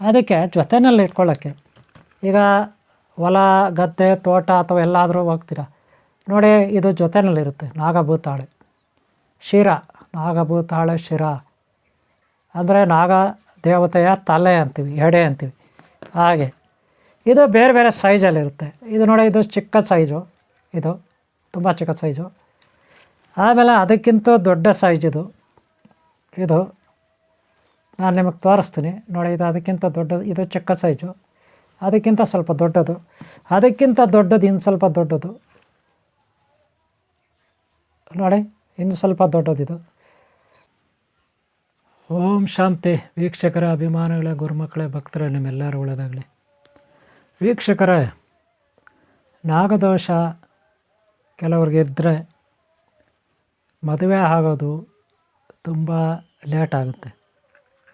ಅದಕ್ಕೆ ಜೊತೆಯಲ್ಲಿ ಇಟ್ಕೊಳ್ಳೋಕ್ಕೆ ಈಗ ಹೊಲ ಗದ್ದೆ ತೋಟ ಅಥವಾ ಎಲ್ಲಾದರೂ ಹೋಗ್ತೀರ ನೋಡಿ, ಇದು ಜೊತೆಯಲ್ಲಿರುತ್ತೆ ನಾಗಭೂತಾಳೆ ಶಿರ. ನಾಗಭೂತಾಳೆ ಶಿರ ಅಂದರೆ ನಾಗ ದೇವತೆಯ ತಲೆ ಅಂತೀವಿ, ಎಡೆ ಅಂತೀವಿ. ಹಾಗೆ ಇದು ಬೇರೆ ಬೇರೆ ಸೈಜಲ್ಲಿರುತ್ತೆ. ಇದು ನೋಡಿ, ಇದು ಚಿಕ್ಕ ಸೈಜು, ಇದು ತುಂಬ ಚಿಕ್ಕ ಸೈಜು. ಆಮೇಲೆ ಅದಕ್ಕಿಂತ ದೊಡ್ಡ ಸೈಜ್ ಇದು ನಾನು ನಿಮಗೆ ತೋರಿಸ್ತೀನಿ ನೋಡಿ. ಇದು ಅದಕ್ಕಿಂತ ದೊಡ್ಡದು, ಇದು ಚಿಕ್ಕ ಸೈಜು, ಅದಕ್ಕಿಂತ ಸ್ವಲ್ಪ ದೊಡ್ಡದು, ಅದಕ್ಕಿಂತ ದೊಡ್ಡದು, ಇನ್ನು ಸ್ವಲ್ಪ ದೊಡ್ಡದು ನೋಡಿ, ಇನ್ನು ಸ್ವಲ್ಪ ದೊಡ್ಡದಿದು. ಓಂ ಶಾಂತಿ. ವೀಕ್ಷಕರ ಅಭಿಮಾನಿಗಳೇ, ಗುರುಮಕ್ಕಳೇ, ಭಕ್ತರೇ, ನಿಮ್ಮೆಲ್ಲರೂ ಒಳ್ಳೆಯದಾಗಲಿ. ವೀಕ್ಷಕರೇ, ನಾಗದೋಷ ಕೆಲವ್ರಿಗೆ ಇದ್ದರೆ ಮದುವೆ ಆಗೋದು ತುಂಬ ಲೇಟ್ ಆಗುತ್ತೆ.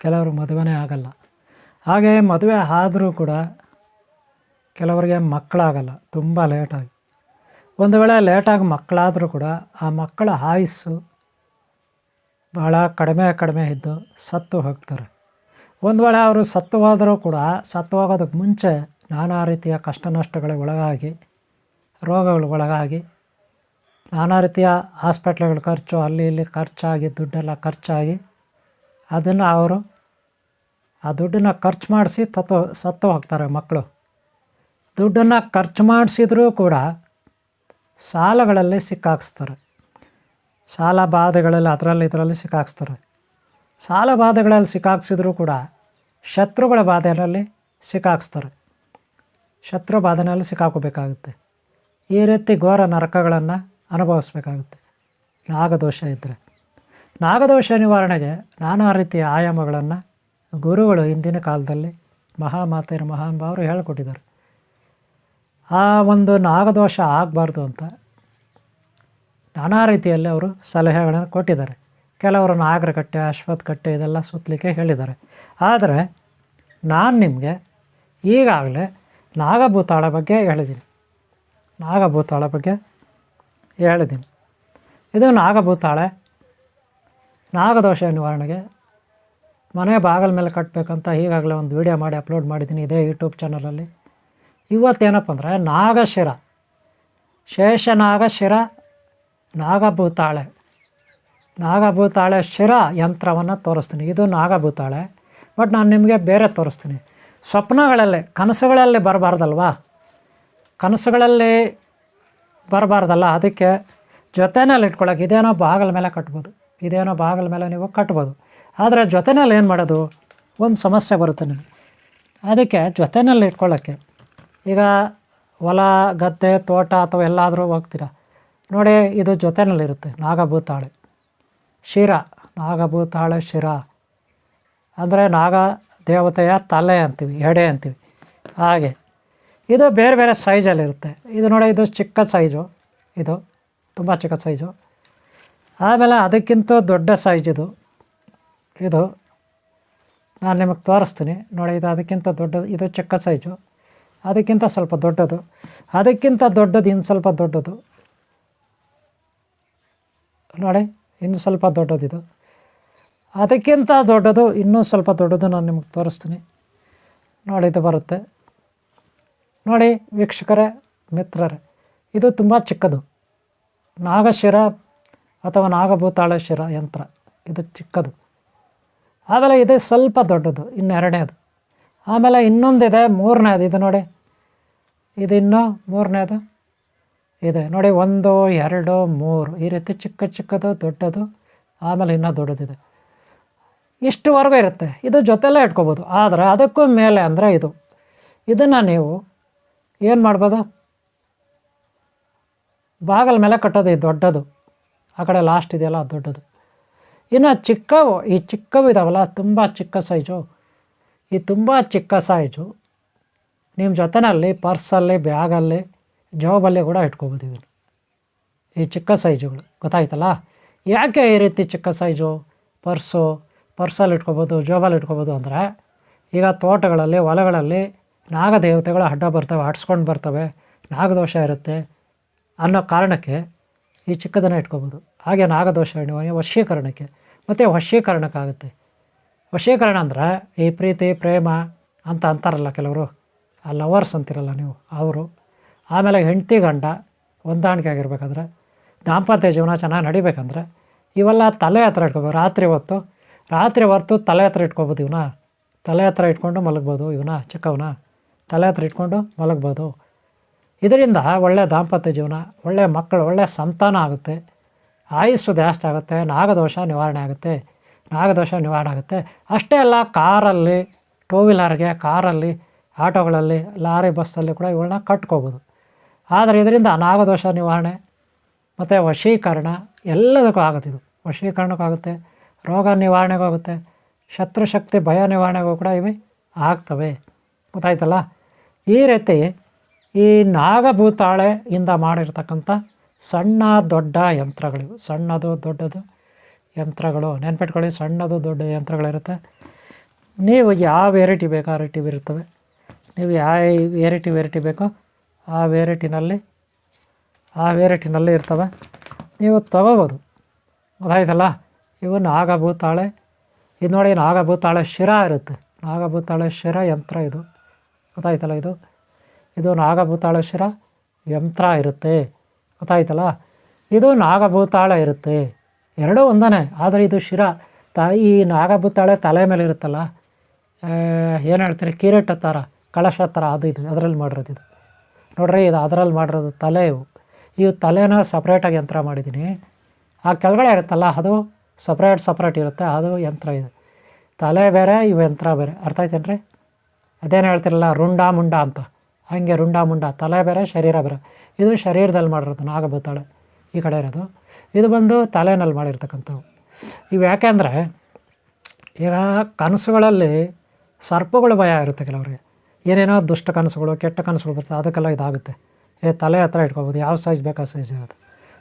ಕೆಲವರು ಮದುವೆನೇ ಆಗಲ್ಲ. ಹಾಗೆ ಮದುವೆ ಆದರೂ ಕೂಡ ಕೆಲವರಿಗೆ ಮಕ್ಕಳಾಗಲ್ಲ, ತುಂಬ ಲೇಟಾಗಿ. ಒಂದು ವೇಳೆ ಲೇಟಾಗಿ ಮಕ್ಕಳಾದರೂ ಕೂಡ ಆ ಮಕ್ಕಳ ಆಯುಸ್ಸು ಭಾಳ ಕಡಿಮೆ ಇದ್ದು ಸತ್ತು ಹೋಗ್ತಾರೆ. ಒಂದು ವೇಳೆ ಅವರು ಸತ್ತು ಹೋದರೂ ಕೂಡ ಸತ್ತು ಹೋಗೋದಕ್ಕೆ ಮುಂಚೆ ನಾನಾ ರೀತಿಯ ಕಷ್ಟ ನಷ್ಟಗಳಿಗೆ ಒಳಗಾಗಿ, ರೋಗಗಳು ಒಳಗಾಗಿ, ನಾನಾ ರೀತಿಯ ಹಾಸ್ಪಿಟ್ಲ್ಗಳ ಖರ್ಚು, ಅಲ್ಲಿ ಇಲ್ಲಿ ಖರ್ಚಾಗಿ, ದುಡ್ಡೆಲ್ಲ ಖರ್ಚಾಗಿ, ಅದನ್ನು ಅವರು ಆ ದುಡ್ಡನ್ನು ಖರ್ಚು ಮಾಡಿಸಿ ಸತ್ತು ಹೋಗ್ತಾರೆ ಮಕ್ಕಳು. ದುಡ್ಡನ್ನು ಖರ್ಚು ಮಾಡಿಸಿದ್ರೂ ಕೂಡ ಸಾಲಗಳಲ್ಲಿ ಸಿಕ್ಕಾಕ್ಸ್ತಾರೆ. ಸಾಲ ಬಾಧೆಗಳಲ್ಲಿ ಇದರಲ್ಲಿ ಸಿಕ್ಕಾಕ್ಸ್ತಾರೆ. ಸಾಲ ಬಾಧೆಗಳಲ್ಲಿ ಸಿಕ್ಕಾಕ್ಸಿದ್ರೂ ಕೂಡ ಶತ್ರುಗಳ ಬಾಧೆಯಲ್ಲಿ ಸಿಕ್ಕಾಕ್ಸ್ತಾರೆ. ಶತ್ರು ಬಾಧೆಯಲ್ಲಿ ಸಿಕ್ಕಾಕೋಬೇಕಾಗುತ್ತೆ. ಈ ರೀತಿ ಘೋರ ನರಕಗಳನ್ನು ಅನುಭವಿಸ್ಬೇಕಾಗುತ್ತೆ ನಾಗದೋಷ ಇದ್ದರೆ. ನಾಗದೋಷ ನಿವಾರಣೆಗೆ ನಾನಾ ರೀತಿಯ ಆಯಾಮಗಳನ್ನು ಗುರುಗಳು ಹಿಂದಿನ ಕಾಲದಲ್ಲಿ ಮಹಾಮಾತೆಯರು, ಮಹಾನುಭಾವರು ಹೇಳಿಕೊಟ್ಟಿದ್ದಾರೆ. ಆ ಒಂದು ನಾಗದೋಷ ಆಗಬಾರ್ದು ಅಂತ ನಾನಾ ರೀತಿಯಲ್ಲಿ ಅವರು ಸಲಹೆಗಳನ್ನು ಕೊಟ್ಟಿದ್ದಾರೆ. ಕೆಲವರು ನಾಗರಕಟ್ಟೆ, ಅಶ್ವತ್ಥಕಟ್ಟೆ ಇದೆಲ್ಲ ಸುತ್ತಲಿಕ್ಕೆ ಹೇಳಿದ್ದಾರೆ. ಆದರೆ ನಾನು ನಿಮಗೆ ಈಗಾಗಲೇ ನಾಗಭೂತಾಳ ಬಗ್ಗೆ ಹೇಳಿದ್ದೀನಿ. ಇದು ನಾಗಭೂತಾಳೆ ನಾಗದೋಷ ನಿವಾರಣೆಗೆ ಮನೆ ಬಾಗಿಲ ಮೇಲೆ ಕಟ್ಟಬೇಕಂತ ಈಗಾಗಲೇ ಒಂದು ವಿಡಿಯೋ ಮಾಡಿ ಅಪ್ಲೋಡ್ ಮಾಡಿದ್ದೀನಿ ಇದೇ ಯೂಟ್ಯೂಬ್ ಚಾನಲಲ್ಲಿ. ಇವತ್ತೇನಪ್ಪ ಅಂದರೆ ನಾಗಶಿರ, ಶೇಷನಾಗಶಿರ, ನಾಗಭೂತಾಳೆ ಶಿರ ಯಂತ್ರವನ್ನು ತೋರಿಸ್ತೀನಿ. ಇದು ನಾಗಭೂತಾಳೆ, ಬಟ್ ನಾನು ನಿಮಗೆ ಬೇರೆ ತೋರಿಸ್ತೀನಿ. ಸ್ವಪ್ನಗಳಲ್ಲಿ, ಕನಸುಗಳಲ್ಲಿ ಬರಬಾರ್ದಲ್ಲ, ಅದಕ್ಕೆ ಜೊತೆಯಲ್ಲಿ ಇಟ್ಕೊಳ್ಳೋಕೆ ಇದೇನೋ ಬಾಗಿಲ ಮೇಲೆ ಕಟ್ಬೋದು, ನೀವು ಕಟ್ಬೋದು. ಆದರೆ ಜೊತೆಯಲ್ಲಿ ಏನು ಮಾಡೋದು, ಒಂದು ಸಮಸ್ಯೆ ಬರುತ್ತೆ ನಿಮಗೆ. ಅದಕ್ಕೆ ಜೊತೆಯಲ್ಲಿ ಇಟ್ಕೊಳ್ಳೋಕ್ಕೆ ಈಗ ಹೊಲ ಗದ್ದೆ ತೋಟ ಅಥವಾ ಎಲ್ಲಾದರೂ ಹೋಗ್ತೀರ ನೋಡಿ, ಇದು ಜೊತೆಯಲ್ಲಿರುತ್ತೆ ನಾಗಭೂತಾಳೆ ಶಿರ. ನಾಗಭೂತಾಳೆ ಶಿರ ಅಂದರೆ ನಾಗ ದೇವತೆಯ ತಲೆ ಅಂತೀವಿ, ಎಡೆ ಅಂತೀವಿ. ಹಾಗೆ ಇದು ಬೇರೆ ಬೇರೆ ಸೈಜಲ್ಲಿರುತ್ತೆ. ಇದು ನೋಡಿ, ಇದು ಚಿಕ್ಕ ಸೈಜು, ಇದು ತುಂಬ ಚಿಕ್ಕ ಸೈಜು. ಆಮೇಲೆ ಅದಕ್ಕಿಂತ ದೊಡ್ಡ ಸೈಜ್ ಇದು ನಾನು ನಿಮಗೆ ತೋರಿಸ್ತೀನಿ ನೋಡಿ. ಇದು ಅದಕ್ಕಿಂತ ದೊಡ್ಡದು, ಇದು ಚಿಕ್ಕ ಸೈಜು, ಅದಕ್ಕಿಂತ ಸ್ವಲ್ಪ ದೊಡ್ಡದು, ಅದಕ್ಕಿಂತ ದೊಡ್ಡದು, ಇನ್ನು ಸ್ವಲ್ಪ ದೊಡ್ಡದು ನೋಡಿ, ಇನ್ನು ಸ್ವಲ್ಪ ದೊಡ್ಡದಿದು, ಅದಕ್ಕಿಂತ ದೊಡ್ಡದು, ಇನ್ನೂ ಸ್ವಲ್ಪ ದೊಡ್ಡದು ನಾನು ನಿಮಗೆ ತೋರಿಸ್ತೀನಿ ನೋಡಿ. ಇದು ಬರುತ್ತೆ ನೋಡಿ ವೀಕ್ಷಕರೇ, ಮಿತ್ರರೇ, ಇದು ತುಂಬ ಚಿಕ್ಕದು ನಾಗಶಿರ ಅಥವಾ ನಾಗಭೂತಾಳ ಶಿರ ಯಂತ್ರ. ಇದು ಚಿಕ್ಕದು. ಆಮೇಲೆ ಇದು ಸ್ವಲ್ಪ ದೊಡ್ಡದು, ಇನ್ನೆರಡನೇದು. ಆಮೇಲೆ ಇನ್ನೊಂದಿದೆ, ಮೂರನೇದು. ಇದು ನೋಡಿ, ಇದು ಇನ್ನೂ ಮೂರನೇದು ಇದೆ ನೋಡಿ. 1, 2, 3 ಈ ರೀತಿ ಚಿಕ್ಕದು, ದೊಡ್ಡದು, ಆಮೇಲೆ ಇನ್ನೂ ದೊಡ್ಡದಿದೆ. ಇಷ್ಟುವರೆಗೂ ಇರುತ್ತೆ. ಇದು ಜೊತೆಲೇ ಇಟ್ಕೋಬೋದು. ಆದರೆ ಅದಕ್ಕೂ ಮೇಲೆ ಅಂದರೆ ಇದನ್ನು ನೀವು ಏನು ಮಾಡ್ಬೋದು, ಬಾಗಿಲ ಮೇಲೆ ಕಟ್ಟೋದು. ಇದು ದೊಡ್ಡದು, ಆ ಕಡೆ ಲಾಸ್ಟ್ ಇದೆಯಲ್ಲ ಅದು ದೊಡ್ಡದು. ಇನ್ನು ಈ ಚಿಕ್ಕವು ಇದಾವಲ್ಲ, ತುಂಬ ಚಿಕ್ಕ ಸೈಜು, ಈ ತುಂಬ ಚಿಕ್ಕ ಸೈಜು ನಿಮ್ಮ ಜೊತೆಯಲ್ಲಿ ಪರ್ಸಲ್ಲಿ, ಬ್ಯಾಗಲ್ಲಿ, ಜಾಬಲ್ಲಿ ಕೂಡ ಇಟ್ಕೋಬೋದು ಇದನ್ನು. ಈ ಚಿಕ್ಕ ಸೈಜುಗಳು ಗೊತ್ತಾಯ್ತಲ್ಲ. ಯಾಕೆ ಈ ರೀತಿ ಚಿಕ್ಕ ಸೈಜು ಪರ್ಸಲ್ಲಿ ಇಟ್ಕೋಬೋದು, ಜಾಬಲ್ಲಿ ಇಟ್ಕೋಬೋದು ಅಂದರೆ, ಈಗ ತೋಟಗಳಲ್ಲಿ, ಹೊಲಗಳಲ್ಲಿ ನಾಗದೇವತೆಗಳು ಅಡ್ಡ ಬರ್ತವೆ, ಆಡ್ಸ್ಕೊಂಡು ಬರ್ತವೆ, ನಾಗದೋಷ ಇರುತ್ತೆ ಅನ್ನೋ ಕಾರಣಕ್ಕೆ ಈ ಚಿಕ್ಕದನ್ನು ಇಟ್ಕೋಬೋದು. ಹಾಗೆ ನಾಗದೋಷ ವಶೀಕರಣಕ್ಕೆ ಮತ್ತು ವಶೀಕರಣಕ್ಕಾಗುತ್ತೆ. ವಶೀಕರಣ ಅಂದರೆ ಈ ಪ್ರೀತಿ, ಪ್ರೇಮ, ಅಂತ ಅಂತಾರಲ್ಲ ಕೆಲವರು, ಆ ಲವರ್ಸ್ ಅಂತಿರಲ್ಲ ನೀವು, ಅವರು. ಆಮೇಲೆ ಹೆಂಡತಿ ಗಂಡ ಹೊಂದಾಣಿಕೆ ಆಗಿರ್ಬೇಕಾದ್ರೆ, ದಾಂಪತ್ಯ ಜೀವನ ಚೆನ್ನಾಗಿ ನಡಿಬೇಕಂದ್ರೆ ಇವೆಲ್ಲ ತಲೆ ಹತ್ರ ಇಟ್ಕೋಬೋದು. ರಾತ್ರಿ ಹೊತ್ತು ತಲೆ ಹತ್ರ ಇಟ್ಕೊಬೋದು. ತಲೆ ಹತ್ರ ಇಟ್ಕೊಂಡು ಮಲಗ್ಬೋದು. ಚಿಕ್ಕವನ ತಲೆ ಹತ್ರ ಇಟ್ಕೊಂಡು ಮಲಗ್ಬೋದು. ಇದರಿಂದ ಒಳ್ಳೆಯ ದಾಂಪತ್ಯ ಜೀವನ, ಒಳ್ಳೆಯ ಮಕ್ಕಳು, ಒಳ್ಳೆಯ ಸಂತಾನ ಆಗುತ್ತೆ, ಆಯುಸ್ಸು ಜಾಸ್ತಿ ಆಗುತ್ತೆ, ನಾಗದೋಷ ನಿವಾರಣೆ ಆಗುತ್ತೆ. ಅಷ್ಟೇ ಅಲ್ಲ, ಕಾರಲ್ಲಿ, ಟೂ ವೀಲರ್ಗೆ, ಕಾರಲ್ಲಿ, ಆಟೋಗಳಲ್ಲಿ, ಲಾರಿ, ಬಸ್ಸಲ್ಲಿ ಕೂಡ ಇವುಗಳನ್ನ ಕಟ್ಕೋಬೋದು. ಆದರೆ ಇದರಿಂದ ನಾಗದೋಷ ನಿವಾರಣೆ ಮತ್ತು ವಶೀಕರಣ ಎಲ್ಲದಕ್ಕೂ ಆಗುತ್ತೆ. ಇದು ವಶೀಕರಣಕ್ಕೂ ಆಗುತ್ತೆ, ರೋಗ ನಿವಾರಣೆಗೂ ಆಗುತ್ತೆ, ಶತ್ರುಶಕ್ತಿ ಭಯ ನಿವಾರಣೆಗೂ ಕೂಡ ಇವೆ ಆಗ್ತವೆ. ಗೊತ್ತಾಯ್ತಲ್ಲ? ಈ ರೀತಿ ಈ ನಾಗಭೂತಾಳೆಯಿಂದ ಮಾಡಿರ್ತಕ್ಕಂಥ ಸಣ್ಣ ದೊಡ್ಡ ಯಂತ್ರಗಳಿವು. ಸಣ್ಣದು ದೊಡ್ಡದು ಯಂತ್ರಗಳು ನೆನ್ಪಿಟ್ಕೊಳ್ಳಿ. ಸಣ್ಣದು ದೊಡ್ಡ ಯಂತ್ರಗಳಿರುತ್ತೆ. ನೀವು ಯಾವ ವೆರೈಟಿ ಬೇಕೋ ಆ ವೆರೈಟಿ ಇರ್ತವೆ. ನೀವು ಯಾವ ವೆರೈಟಿ ಬೇಕೋ ಆ ವೆರೈಟಿನಲ್ಲಿ ಇರ್ತವೆ, ನೀವು ತೊಗೋಬೋದು. ಗೊತ್ತಾಯ್ತಲ್ಲ? ಇವು ನಾಗಭೂತಾಳೆ. ಇದು ನೋಡಿ, ನಾಗಭೂತಾಳೆ ಶಿರ ಇರುತ್ತೆ. ನಾಗಭೂತಾಳೆ ಶಿರ ಯಂತ್ರ ಇದು. ಗೊತ್ತಾಯ್ತಲ್ಲ? ಇದು ನಾಗಭೂತಾಳೆ ಶಿರ ಯಂತ್ರ ಇರುತ್ತೆ. ಗೊತ್ತಾಯ್ತಲ್ಲ? ಇದು ನಾಗಭೂತಾಳೆ ಇರುತ್ತೆ. ಎರಡೂ ಒಂದೇ. ಆದರೆ ಇದು ಶಿರ. ಈ ನಾಗಭೂತಾಳೆ ತಲೆ ಮೇಲೆ ಇರುತ್ತಲ್ಲ, ಏನು ಹೇಳ್ತೀರಿ, ಕಿರೀಟ ಥರ, ಕಳಶ ಥರ, ಇದು ಅದರಲ್ಲಿ ಮಾಡಿರೋದು. ಇದು ನೋಡ್ರಿ, ಇದು ಅದರಲ್ಲಿ ಮಾಡಿರೋದು ತಲೆ. ಇವು ತಲೆನ ಸಪ್ರೇಟಾಗಿ ಯಂತ್ರ ಮಾಡಿದ್ದೀನಿ. ಆ ಕೆಳಗಡೆ ಇರುತ್ತಲ್ಲ, ಅದು ಸಪ್ರೇಟ್ ಇರುತ್ತೆ, ಅದು ಯಂತ್ರ. ಇದು ತಲೆ ಬೇರೆ, ಇವು ಯಂತ್ರ ಬೇರೆ. ಅರ್ಥ ಆಯ್ತೇನ್ರಿ? ಅದೇನು ಹೇಳ್ತಿರಲ್ಲ, ರುಂಡ ಮುಂಡ ಅಂತ, ಹಾಗೆ ರುಂಡ ಮುಂಡ, ತಲೆ ಬೇರೆ ಶರೀರ ಬೇರೆ. ಇದು ಶರೀರದಲ್ಲಿ ಮಾಡಿರೋದು ನಾಗಭೂತಾಳೆ, ಈ ಕಡೆ ಇರೋದು. ಇದು ಬಂದು ತಲೆನಲ್ಲಿ ಮಾಡಿರ್ತಕ್ಕಂಥವು. ಇವು ಯಾಕೆಂದರೆ ಈಗ ಕನಸುಗಳಲ್ಲಿ ಸರ್ಪಗಳು ಭಯ ಇರುತ್ತೆ ಕೆಲವರಿಗೆ. ಏನೇನೋ ದುಷ್ಟ ಕನಸುಗಳು, ಕೆಟ್ಟ ಕನಸುಗಳು ಬರ್ತದೆ, ಅದಕ್ಕೆಲ್ಲ ಇದಾಗುತ್ತೆ. ತಲೆ ಹತ್ರ ಇಟ್ಕೊಬೋದು, ಯಾವ ಸೈಜ್ ಬೇಕು ಆ ಸೈಜ್ ಇರೋದು.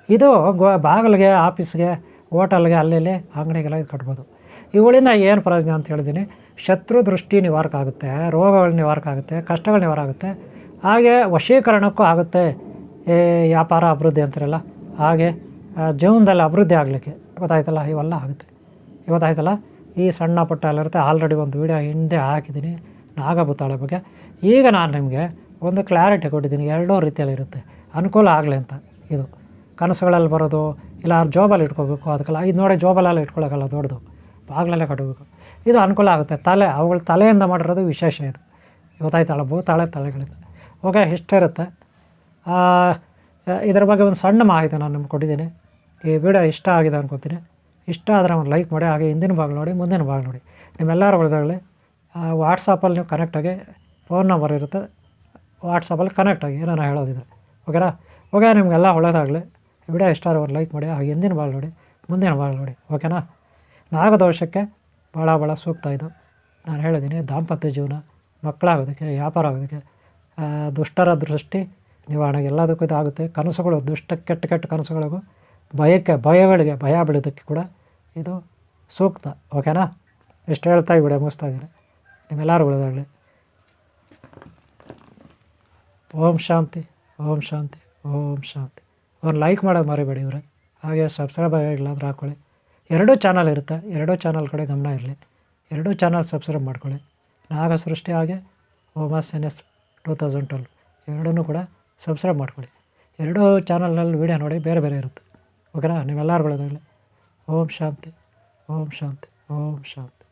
ಇದು ಬಾಗಿಲಿಗೆ, ಆಫೀಸ್ಗೆ, ಹೋಟೆಲ್ಗೆ, ಅಲ್ಲಿ ಅಂಗಡಿಗೆಲ್ಲ ಇದು ಕಟ್ಬೋದು. ಇವುಗಳಿಂದ ಏನು ಪ್ರಯೋಜನ ಅಂತ ಹೇಳಿದ್ದೀನಿ. ಶತ್ರು ದೃಷ್ಟಿ ನಿವಾರಕ ಆಗುತ್ತೆ, ರೋಗಗಳು ನಿವಾರಕ ಆಗುತ್ತೆ, ಕಷ್ಟಗಳು ನಿವಾರ ಆಗುತ್ತೆ, ಹಾಗೆ ವಶೀಕರಣಕ್ಕೂ ಆಗುತ್ತೆ. ವ್ಯಾಪಾರ ಅಭಿವೃದ್ಧಿ ಅಂತಾರಲ್ಲ, ಹಾಗೆ ಜೀವನದಲ್ಲಿ ಅಭಿವೃದ್ಧಿ ಆಗಲಿಕ್ಕೆ. ಗೊತ್ತಾಯ್ತಲ್ಲ? ಇವೆಲ್ಲ ಆಗುತ್ತೆ. ಗೊತ್ತಾಯ್ತಲ್ಲ? ಈ ಸಣ್ಣ ಪುಟ್ಟ ಎಲ್ಲ ಇರುತ್ತೆ. ಆಲ್ರೆಡಿ ಒಂದು ವೀಡಿಯೋ ಹಿಂದೆ ಹಾಕಿದ್ದೀನಿ ನಾಗಭೂತಾಳೆ ಬಗ್ಗೆ. ಈಗ ನಾನು ನಿಮಗೆ ಒಂದು ಕ್ಲಾರಿಟಿ ಕೊಟ್ಟಿದ್ದೀನಿ. ಎರಡೂ ರೀತಿಯಲ್ಲಿ ಇರುತ್ತೆ, ಅನುಕೂಲ ಆಗಲಿ ಅಂತ. ಇದು ಕನಸುಗಳಲ್ಲಿ ಬರೋದು, ಇಲ್ಲ ಜೋಬಲ್ಲಿ ಇಟ್ಕೋಬೇಕು, ಅದಕ್ಕೆಲ್ಲ. ಇದು ನೋಡಿ, ಜೋಬಲೆಲ್ಲ ಇಟ್ಕೊಳ್ಳೋಕ್ಕಲ್ಲ, ದೊಡ್ಡದು ಬಾಗಿಲಲ್ಲೇ ಕಟ್ಟಬೇಕು. ಇದು ಅನುಕೂಲ ಆಗುತ್ತೆ. ಅವುಗಳ ತಲೆಯಿಂದ ಮಾಡಿರೋದು ವಿಶೇಷ ಇದು. ಗೊತ್ತಾಯ್ತಲ್ಲ? ಭೂತಾಳೆ ತಲೆಗಳಿಂದ. ಓಕೆ, ಇಷ್ಟೇ ಇರುತ್ತೆ. ಇದರ ಬಗ್ಗೆ ಒಂದು ಸಣ್ಣ ಮಾಹಿತಿ ನಾನು ನಿಮ್ಗೆ ಕೊಟ್ಟಿದ್ದೀನಿ. ಈ ವಿಡಿಯೋ ಇಷ್ಟ ಆಗಿದೆ ಅನ್ಕೋತೀನಿ. ಇಷ್ಟ ಆದರೆ ಒಂದು ಲೈಕ್ ಮಾಡಿ. ಹಾಗೆ ಹಿಂದಿನ ಭಾಗ ನೋಡಿ, ಮುಂದಿನ ಭಾಗ ನೋಡಿ. ನಿಮ್ಮೆಲ್ಲರ ಒಳಗಡೆ ವಾಟ್ಸಪ್ಪಲ್ಲಿ ನೀವು ಕನೆಕ್ಟಾಗಿ, ಫೋನ್ ನಂಬರ್ ಇರುತ್ತೆ, ವಾಟ್ಸಪ್ಪಲ್ಲಿ ಕನೆಕ್ಟಾಗಿ ನಾನು ಹೇಳೋದಿದೆ. ಓಕೆನಾ? ಓಕೆ, ನಿಮಗೆಲ್ಲ ಒಳ್ಳೆಯದಾಗಲಿ. ವಿಡಿಯೋ ಇಷ್ಟ ಆದರೆ ಒಂದು ಲೈಕ್ ಮಾಡಿ. ಹಾಗೆ ಹಿಂದಿನ ಭಾಗ ನೋಡಿ, ಮುಂದಿನ ಭಾಗ ನೋಡಿ. ಓಕೆನಾ? ನಾಗದೋಷಕ್ಕೆ ಭಾಳ ಸೂಕ್ತ ಇದು. ನಾನು ಹೇಳಿದ್ದೀನಿ, ದಾಂಪತ್ಯ ಜೀವನ, ಮಕ್ಕಳಾಗೋದಕ್ಕೆ, ವ್ಯಾಪಾರ ಆಗೋದಕ್ಕೆ, ದುಷ್ಟರ ದೃಷ್ಟಿ ನಿವಾರಣೆಗೆ ಎಲ್ಲದಕ್ಕೂ ಇದಾಗುತ್ತೆ. ಕನಸುಗಳು, ಕೆಟ್ಟ ಕನಸುಗಳಿಗೂ, ಭಯಗಳಿಗೆ ಭಯ ಬೀಳೋದಕ್ಕೆ ಕೂಡ ಇದು ಸೂಕ್ತ. ಓಕೆನಾ? ಇಷ್ಟು ಹೇಳ್ತಾ ಈ ವಿಡಿಯೋ ಮುಗಿಸ್ತಾ ಇದ್ದೀನಿ. ನಿಮ್ಮೆಲ್ಲರೂ ಒಳ್ಳೆಯದಾಗಲಿ. ಓಂ ಶಾಂತಿ, ಓಂ ಶಾಂತಿ, ಓಂ ಶಾಂತಿ. ಒಂದು ಲೈಕ್ ಮಾಡೋದು ಮರಿಬೇಡಿ ಇವರೇ. ಹಾಗೆ ಸಬ್ಸ್ಕ್ರೈಬ್ ಆಗಿಲ್ಲ ಅಂದರೆ ಹಾಕ್ಕೊಳ್ಳಿ. ಎರಡೂ ಚಾನಲ್ ಇರುತ್ತೆ, ಎರಡೂ ಚಾನಲ್ ಕಡೆ ಗಮನ ಇರಲಿ. ಎರಡೂ ಚಾನಲ್ ಸಬ್ಸ್ಕ್ರೈಬ್ ಮಾಡ್ಕೊಳ್ಳಿ. ನಾಗ ಸೃಷ್ಟಿ ಹಾಗೆ ಓಮಾಸ್ NS 2012 ಎರಡೂ ಕೂಡ ಸಬ್ಸ್ಕ್ರೈಬ್ ಮಾಡ್ಕೊಳ್ಳಿ. ಎರಡೂ ಚಾನಲ್ನಲ್ಲಿ ವೀಡಿಯೋ ನೋಡಿ, ಬೇರೆ ಇರುತ್ತೆ. ಓಕೆನಾ? ನೀವೆಲ್ಲರೂ ಒಳ್ಳೆಯದಾಗಲಿ. ಓಂ ಶಾಂತಿ, ಓಂ ಶಾಂತಿ, ಓಂ ಶಾಂತಿ.